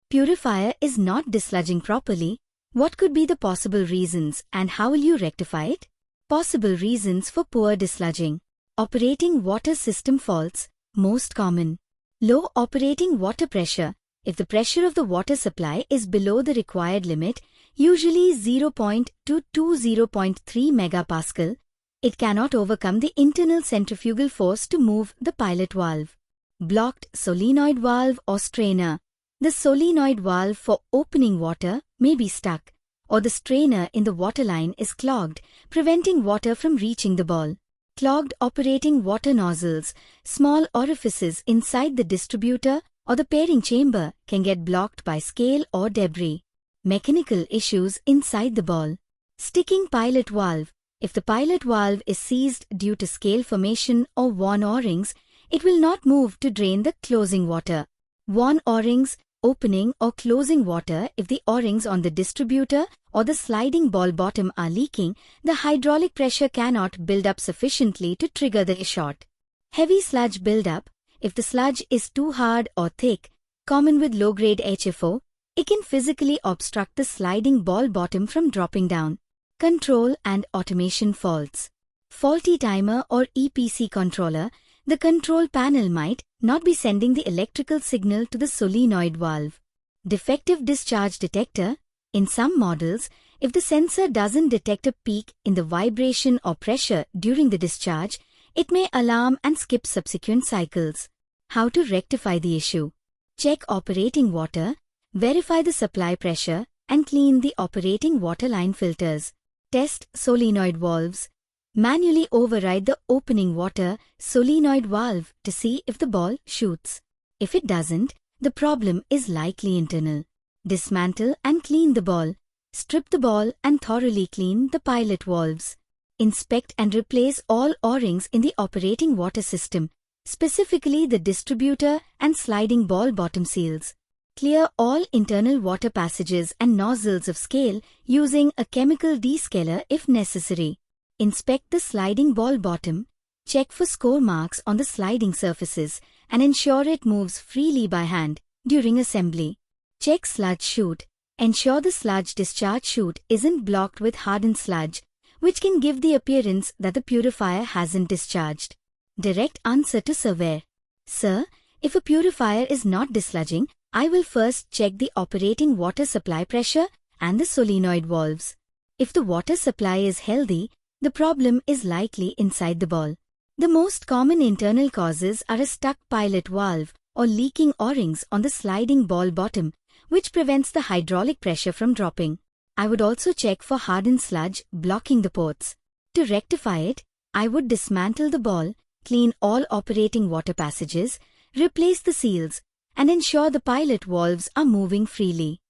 Purifier is not disludging properly. What could be the possible reasons and how will you rectify it? Possible reasons for poor disludging. Operating water system faults, most common. Low operating water pressure. If the pressure of the water supply is below the required limit, usually 0.2 to 0.3 megapascal, it cannot overcome the internal centrifugal force to move the pilot valve. Blocked solenoid valve or strainer. The solenoid valve for opening water may be stuck, or the strainer in the waterline is clogged, preventing water from reaching the ball. Clogged operating water nozzles. Small orifices inside the distributor or the pairing chamber can get blocked by scale or debris. Mechanical issues inside the ball. Sticking pilot valve. If the pilot valve is seized due to scale formation or worn O-rings, it will not move to drain the closing water. Worn O-rings, opening or closing water. If the O-rings on the distributor or the sliding ball bottom are leaking, the hydraulic pressure cannot build up sufficiently to trigger the short. Heavy sludge buildup. If the sludge is too hard or thick, common with low-grade HFO, it can physically obstruct the sliding ball bottom from dropping down. Control and automation faults. Faulty timer or EPC controller. The control panel might not be sending the electrical signal to the solenoid valve. Defective discharge detector. In some models, if the sensor doesn't detect a peak in the vibration or pressure during the discharge, it may alarm and skip subsequent cycles. How to rectify the issue? Check operating water, verify the supply pressure, and clean the operating waterline filters. Test solenoid valves. Manually override the opening water solenoid valve to see if the ball shoots. If it doesn't, the problem is likely internal. Dismantle and clean the ball. Strip the ball and thoroughly clean the pilot valves. Inspect and replace all O-rings in the operating water system, specifically the distributor and sliding ball bottom seals. Clear all internal water passages and nozzles of scale using a chemical descaler if necessary. Inspect the sliding ball bottom, check for score marks on the sliding surfaces, and ensure it moves freely by hand during assembly. Check sludge chute. Ensure the sludge discharge chute isn't blocked with hardened sludge, which can give the appearance that the purifier hasn't discharged. Direct answer to surveyor. Sir, if a purifier is not disludging, I will first check the operating water supply pressure and the solenoid valves. If the water supply is healthy, the problem is likely inside the ball. The most common internal causes are a stuck pilot valve or leaking O-rings on the sliding ball bottom, which prevents the hydraulic pressure from dropping. I would also check for hardened sludge blocking the ports. To rectify it, I would dismantle the ball, clean all operating water passages, replace the seals, and ensure the pilot valves are moving freely.